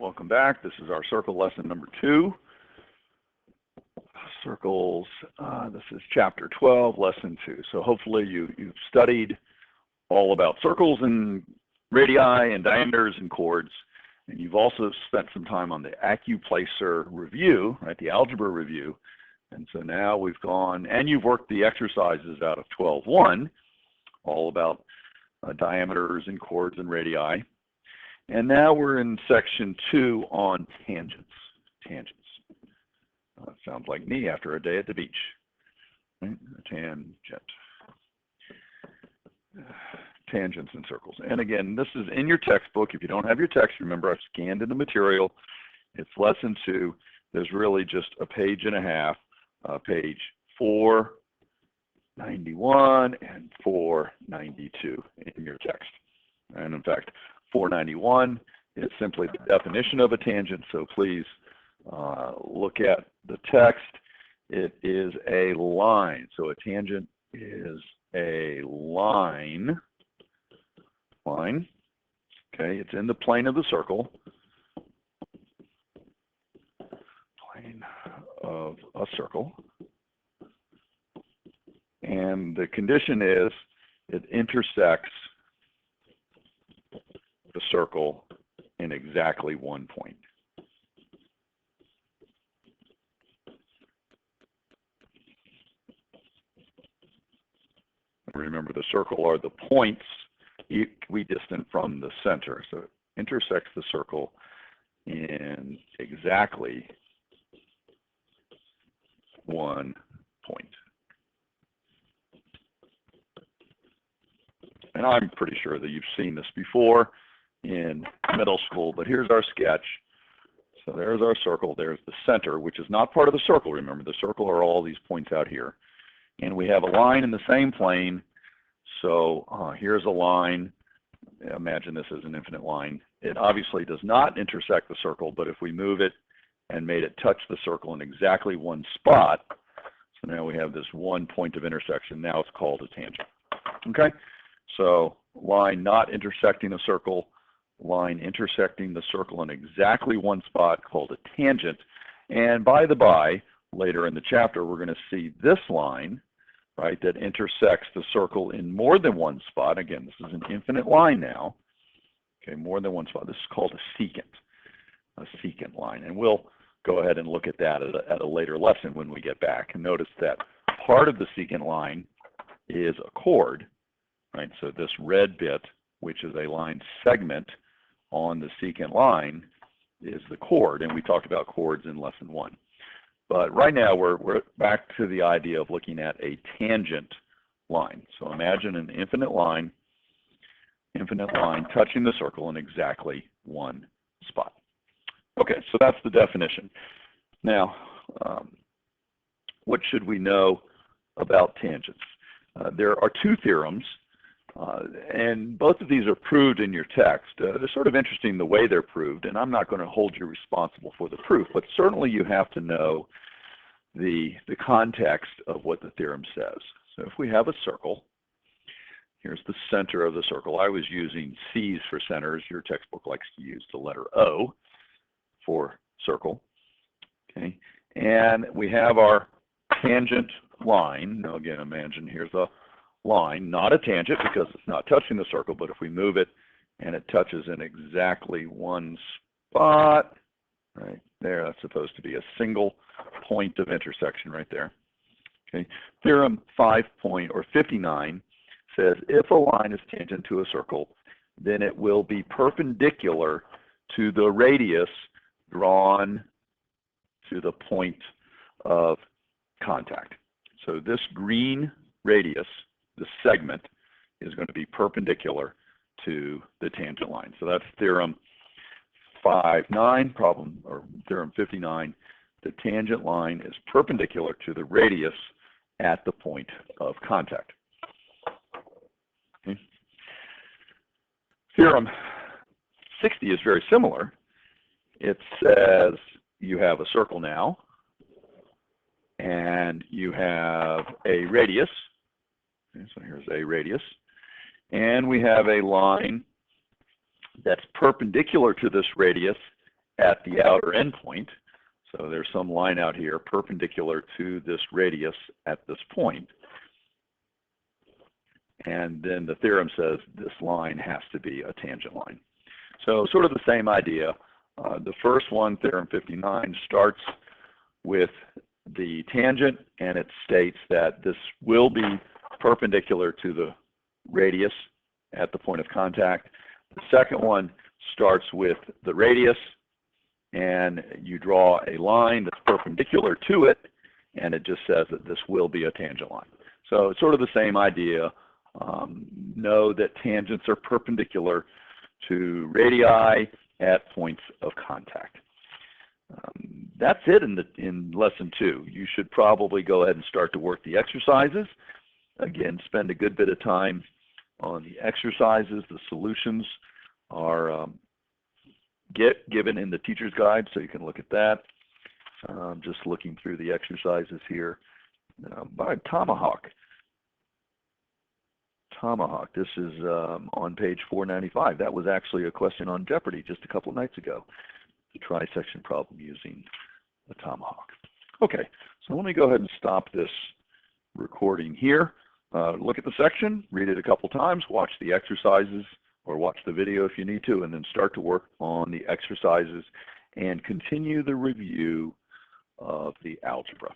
Welcome back. This is our circle lesson number 2. Circles, this is chapter 12, lesson 2. So hopefully you've studied all about circles and radii and diameters and chords. And you've also spent some time on the AccuPlacer review, right, the algebra review. And so now we've gone, and you've worked the exercises out of 12.1, all about diameters and chords and radii. And now we're in section 2 on tangents. Sounds like me after a day at the beach. Right? Tangent. Tangents and circles. And again, this is in your textbook. If you don't have your text, remember I've scanned in the material. It's lesson 2. There's really just a page and a half, page 491 and 492 in your text. And in fact, 491 is simply the definition of a tangent, so please look at the text. It is a line. So a tangent is a line. Okay, it's in the plane of the circle. Plane of a circle. And the condition is it intersects the circle in exactly one point. Remember, the circle are the points equidistant from the center. So it intersects the circle in exactly one point. And I'm pretty sure that you've seen this before in middle school, but here's our sketch. So there's our circle, there's the center, which is not part of the circle, remember. The circle are all these points out here. And we have a line in the same plane. So here's a line. Imagine this as an infinite line. It obviously does not intersect the circle, but if we move it and made it touch the circle in exactly one spot, so now we have this one point of intersection. Now it's called a tangent. Okay? So line not intersecting the circle, line intersecting the circle in exactly one spot, called a tangent. And by the by, later in the chapter, we're going to see this line, right, that intersects the circle in more than one spot. Again, this is an infinite line now. Okay, more than one spot. This is called a secant line. And we'll go ahead and look at that at a later lesson when we get back. And notice that part of the secant line is a chord, right? So this red bit, which is a line segment on the secant line, is the chord. And we talked about chords in lesson 1. But right now we're back to the idea of looking at a tangent line. So imagine an infinite line touching the circle in exactly one spot. Okay, so that's the definition. Now, what should we know about tangents? There are 2 theorems, and both of these are proved in your text. They're sort of interesting the way they're proved, and I'm not going to hold you responsible for the proof, but certainly you have to know the context of what the theorem says. So if we have a circle, here's the center of the circle. I was using C's for centers. Your textbook likes to use the letter O for circle. Okay, and we have our tangent line. Now again, imagine here's a line, not a tangent because it's not touching the circle, but if we move it and it touches in exactly one spot, right there, that's supposed to be a single point of intersection right there. Okay, theorem 5.59 says if a line is tangent to a circle, then it will be perpendicular to the radius drawn to the point of contact. So this green radius, the segment, is going to be perpendicular to the tangent line. So that's theorem 5.9, theorem 59. The tangent line is perpendicular to the radius at the point of contact. Okay. Theorem 60 is very similar. It says you have a circle now, and you have a radius. Okay, so here's a radius. And we have a line that's perpendicular to this radius at the outer endpoint. So there's some line out here perpendicular to this radius at this point. And then the theorem says this line has to be a tangent line. So sort of the same idea. The first one, theorem 59, starts with the tangent, and it states that this will be perpendicular to the radius at the point of contact. The second one starts with the radius, and you draw a line that's perpendicular to it, and it just says that this will be a tangent line. So it's sort of the same idea. Know that tangents are perpendicular to radii at points of contact. That's it in lesson 2. You should probably go ahead and start to work the exercises. Again, spend a good bit of time on the exercises. The solutions are given in the teacher's guide, so you can look at that. Just looking through the exercises here by Tomahawk. This is on page 495. That was actually a question on Jeopardy just a couple of nights ago. The trisection problem using the Tomahawk. Okay, so let me go ahead and stop this recording here. Look at the section, read it a couple times, watch the exercises, or watch the video if you need to, and then start to work on the exercises and continue the review of the algebra.